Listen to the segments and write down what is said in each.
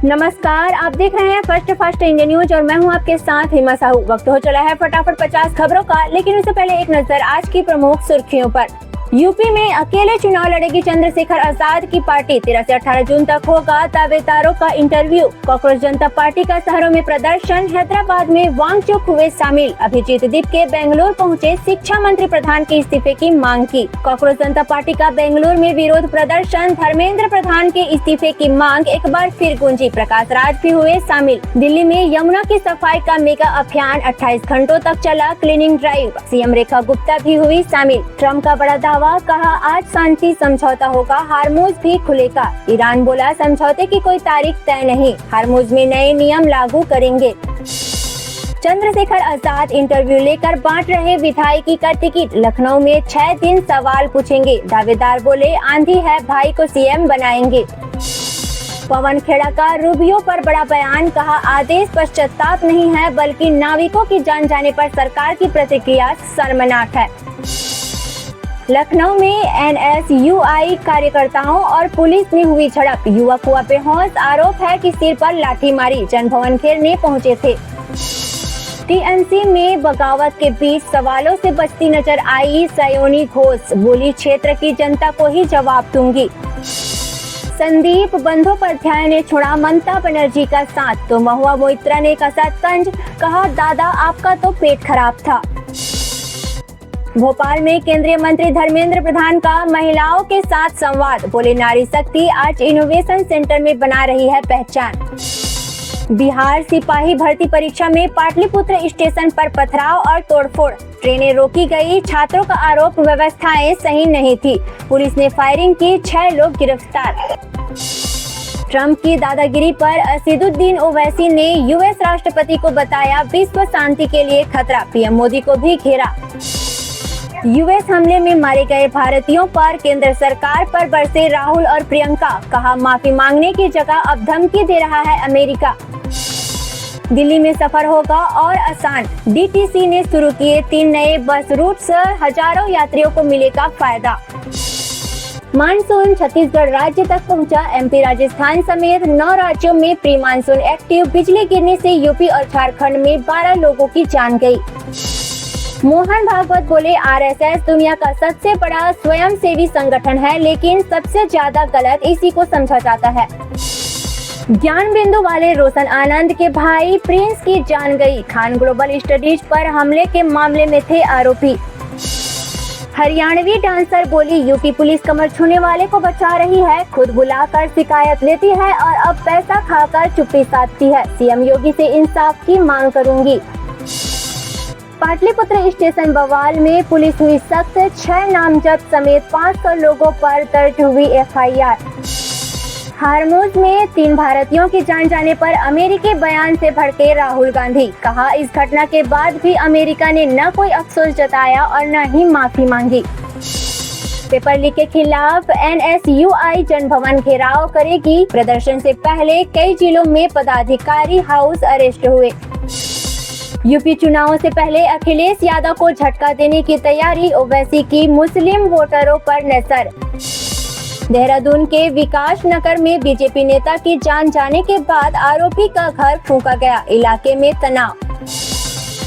नमस्कार, आप देख रहे हैं फर्स्ट इंडिया न्यूज और मैं हूं आपके साथ हिमा साहू। वक्त हो चला है फटाफट 50 खबरों का, लेकिन उससे पहले एक नजर आज की प्रमुख सुर्खियों पर। यूपी में अकेले चुनाव लड़ेगी चंद्रशेखर आजाद की पार्टी। 13 से 18 जून तक होगा दावेदारों का इंटरव्यू। कांग्रेस जनता पार्टी का शहरों में प्रदर्शन। हैदराबाद में वांगचुक हुए शामिल। अभिजीत दीप के बेंगलुरु पहुंचे, शिक्षा मंत्री प्रधान के इस्तीफे की मांग की। कांग्रेस जनता पार्टी का बेंगलुरु में विरोध प्रदर्शन। धर्मेंद्र प्रधान के इस्तीफे की मांग एक बार फिर गूंजी। प्रकाश राज भी हुए शामिल। दिल्ली में यमुना की सफाई का मेगा अभियान 28 घंटों तक चला cleaning drive. CM Rekha Gupta भी हुई शामिल। ट्रम्प का बड़ा दावा, कहा आज शांति समझौता होगा, हार्मुज भी खुलेगा। ईरान बोला समझौते की कोई तारीख तय नहीं, हार्मुज में नए नियम लागू करेंगे। चंद्रशेखर आजाद इंटरव्यू लेकर बांट रहे विधायकी का टिकट। लखनऊ में 6 दिन सवाल पूछेंगे। दावेदार बोले आंधी है, भाई को सीएम बनाएंगे। पवन खेड़ा का रूबियो पर बड़ा बयान, कहा आदेश पश्चाताप नहीं है बल्कि नाविकों की जान जाने पर सरकार की प्रतिक्रिया शर्मनाक है। लखनऊ में एनएसयूआई कार्यकर्ताओं और पुलिस में हुई झड़प। युवक हुआ बेहोश, आरोप है कि सिर पर लाठी मारी। जनभवन घेरने पहुंचे थे। टीएमसी में बगावत के बीच सवालों से बचती नजर आई सयोनी घोष। बोली क्षेत्र की जनता को ही जवाब दूंगी। संदीप बंदोपाध्याय ने छोड़ा ममता बनर्जी का साथ तो महुआ मोइत्रा ने कसा तंज। कहा दादा आपका तो पेट खराब था। भोपाल में केंद्रीय मंत्री धर्मेंद्र प्रधान का महिलाओं के साथ संवाद। बोले नारी शक्ति आज इनोवेशन सेंटर में बना रही है पहचान। बिहार सिपाही भर्ती परीक्षा में पाटलिपुत्र स्टेशन पर पथराव और तोड़फोड़। ट्रेनें रोकी गई। छात्रों का आरोप व्यवस्थाएं सही नहीं थी। पुलिस ने फायरिंग की, 6 लोग गिरफ्तार। ट्रम्प की दादागिरी पर असदुद्दीन ओवैसी ने यूएस राष्ट्रपति को बताया विश्व शांति के लिए खतरा। पीएम मोदी को भी घेरा। यूएस हमले में मारे गए भारतीयों पर केंद्र सरकार पर बरसे राहुल और प्रियंका। कहा माफी मांगने की जगह अब धमकी दे रहा है अमेरिका। दिल्ली में सफर होगा और आसान। डीटीसी ने शुरू किए 3 नए बस रूट से हजारों यात्रियों को मिलेगा फायदा। मानसून छत्तीसगढ़ राज्य तक पहुंचा। एमपी राजस्थान समेत 9 राज्यों में प्री मानसून एक्टिव। बिजली गिरने से यूपी और झारखंड में 12 लोगों की जान गई। मोहन भागवत बोले आरएसएस दुनिया का सबसे बड़ा स्वयंसेवी संगठन है, लेकिन सबसे ज्यादा गलत इसी को समझा जाता है। ज्ञान बिंदु वाले रोशन आनंद के भाई प्रिंस की जान गई। खान ग्लोबल स्टडीज पर हमले के मामले में थे आरोपी। हरियाणवी डांसर बोली यूपी पुलिस कमर छूने वाले को बचा रही है, खुद बुलाकर शिकायत लेती है और अब पैसा खाकर चुप्पी साधती है। सीएम योगी से इंसाफ की मांग करूंगी। पाटलिपुत्र स्टेशन बवाल में पुलिस हुई सख्त। 6 नामजद समेत 500 लोगों पर दर्ज हुई एफआईआर। हार्मुज में 3 भारतीयों की जान जाने पर अमेरिकी बयान से भड़के राहुल गांधी। कहा इस घटना के बाद भी अमेरिका ने न कोई अफसोस जताया और न ही माफी मांगी। पेपर लीक के खिलाफ एनएसयूआई जनभवन घेराव करेगी। प्रदर्शन से पहले कई जिलों में पदाधिकारी हाउस अरेस्ट हुए। यूपी चुनावों से पहले अखिलेश यादव को झटका देने की तैयारी। ओवैसी की मुस्लिम वोटरों पर नजर। देहरादून के विकास नगर में बीजेपी नेता की जान जाने के बाद आरोपी का घर फूंका गया। इलाके में तनाव।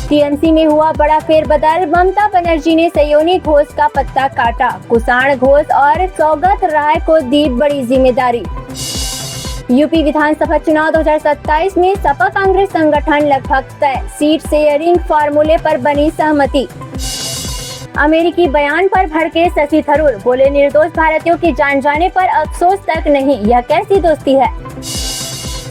टीएमसी में हुआ बड़ा फेरबदल। ममता बनर्जी ने सयोनी घोष का पत्ता काटा। कुषाण घोष और सौगत राय को दी बड़ी जिम्मेदारी। यूपी विधानसभा चुनाव 2027 में सपा कांग्रेस संगठन लगभग तय। सीट शेयरिंग फार्मूले पर बनी सहमति। अमेरिकी बयान पर भड़के शशि थरूर। बोले निर्दोष भारतीयों की जान जाने पर अफसोस तक नहीं, यह कैसी दोस्ती है।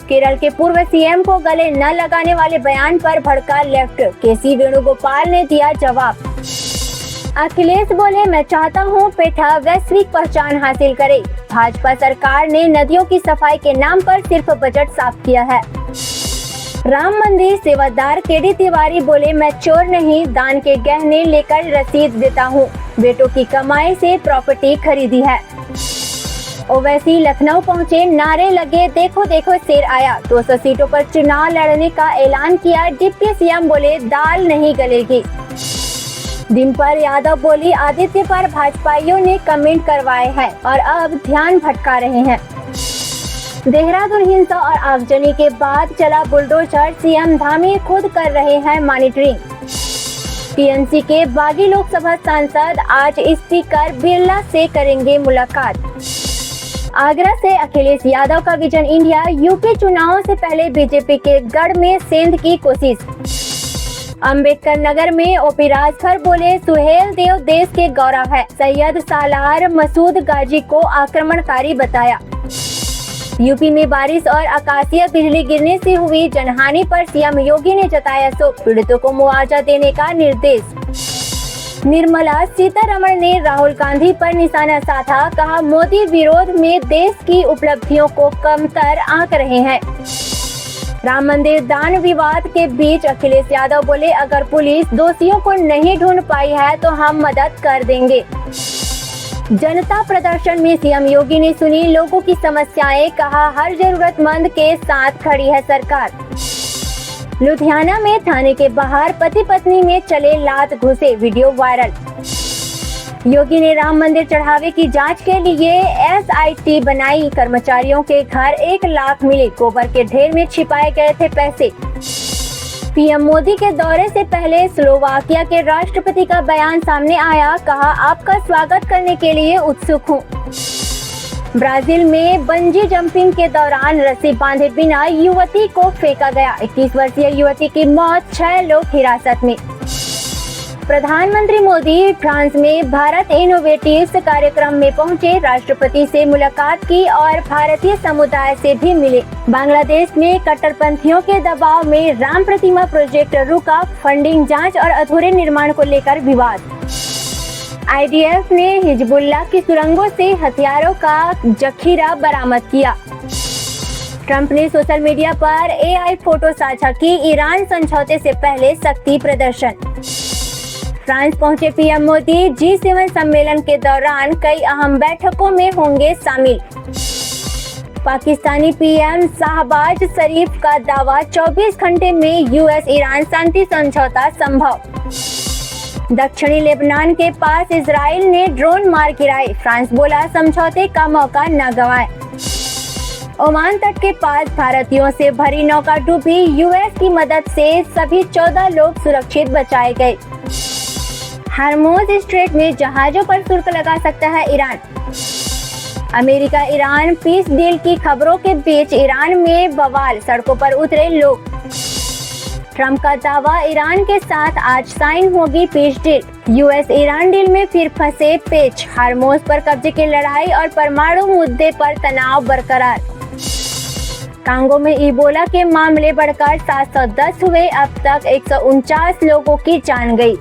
केरल के पूर्व सीएम को गले न लगाने वाले बयान पर भड़का लेफ्ट। केसी वेणुगोपाल ने दिया जवाब। अखिलेश बोले मैं चाहता हूं पेठा वैश्विक पहचान हासिल करे। भाजपा सरकार ने नदियों की सफाई के नाम पर सिर्फ बजट साफ किया है। राम मंदिर सेवादार केडी तिवारी बोले मैं चोर नहीं, दान के गहने लेकर रसीद देता हूं। बेटों की कमाई से प्रॉपर्टी खरीदी है। ओवैसी लखनऊ पहुंचे, नारे लगे देखो देखो शेर आया। 200 सीटों पर चुनाव लड़ने का ऐलान किया। डिप्टी सीएम बोले दाल नहीं गलेगी। डिम्पल यादव बोली आदित्य पर भाजपाइयों ने कमेंट करवाए हैं और अब ध्यान भटका रहे हैं। देहरादून हिंसा और आगजनी के बाद चला बुलडोजर, सीएम धामी खुद कर रहे हैं मॉनिटरिंग। टीएमसी के बागी लोकसभा सांसद आज स्पीकर बिरला से करेंगे मुलाकात। आगरा से अखिलेश यादव का विजन इंडिया, यूपी चुनावों से पहले बीजेपी के गढ़ में सेंध की कोशिश। अम्बेडकर नगर में ओपी राजभर बोले, सुहेल देव देश के गौरव है। सैयद सालार मसूद गाजी को आक्रमणकारी बताया। यूपी में बारिश और आकाशीय बिजली गिरने से हुई जनहानि पर सीएम योगी ने जताया शोक, पीड़ितों को मुआवजा देने का निर्देश। निर्मला सीतारमण ने राहुल गांधी पर निशाना साधा, कहा मोदी विरोध में देश की उपलब्धियों को कमतर आंक रहे हैं। राम मंदिर दान विवाद के बीच अखिलेश यादव बोले, अगर पुलिस दोषियों को नहीं ढूंढ पाई है तो हम मदद कर देंगे। जनता प्रदर्शन में सीएम योगी ने सुनी लोगों की समस्याएं, कहा हर जरूरतमंद के साथ खड़ी है सरकार। लुधियाना में थाने के बाहर पति पत्नी में चले लात घुसे, वीडियो वायरल। योगी ने राम मंदिर चढ़ावे की जांच के लिए एसआईटी बनाई, कर्मचारियों के घर 1 लाख मिले, गोबर के ढेर में छिपाए गए थे पैसे। पीएम मोदी के दौरे से पहले स्लोवाकिया के राष्ट्रपति का बयान सामने आया, कहा आपका स्वागत करने के लिए उत्सुक हूँ। ब्राजील में बंजी जंपिंग के दौरान रस्सी बांधे बिना युवती को फेंका गया, 21 वर्षीय युवती की मौत, 6 लोग हिरासत में। प्रधानमंत्री मोदी फ्रांस में भारत इनोवेटिव्स कार्यक्रम में पहुंचे, राष्ट्रपति से मुलाकात की और भारतीय समुदाय से भी मिले। बांग्लादेश में कट्टरपंथियों के दबाव में राम प्रतिमा प्रोजेक्ट रुका, फंडिंग जांच और अधूरे निर्माण को लेकर विवाद। आईडीएफ ने हिजबुल्लाह की सुरंगों से हथियारों का जखीरा बरामद किया। ट्रंप ने सोशल मीडिया पर एआई फोटो साझा की, ईरान समझौते से पहले सख्ती प्रदर्शन। फ्रांस पहुंचे पीएम मोदी, G7 सम्मेलन के दौरान कई अहम बैठकों में होंगे शामिल। पाकिस्तानी पीएम शाहबाज शरीफ का दावा, 24 घंटे में यूएस ईरान शांति समझौता संभव। दक्षिणी लेबनान के पास इजराइल ने ड्रोन मार गिराए, फ्रांस बोला समझौते का मौका न गंवाए। ओमान तट के पास भारतीयों से भरी नौका डूबी, यूएस की मदद से सभी 14 लोग सुरक्षित बचाए गए। हरमुज स्ट्रेट में जहाजों पर शुल्क लगा सकता है Iran. America Iran peace deal की खबरों के बीच ईरान में बवाल, सड़कों पर उतरे लोग। ट्रंप का दावा, ईरान के साथ आज साइन होगी peace deal. US Iran deal में फिर फंसे पेच, हरमुज पर कब्जे की लड़ाई और परमाणु मुद्दे पर तनाव बरकरार। कांगो में इबोला के मामले बढ़कर 710 हुए, अब तक 149 लोगों की जान गई।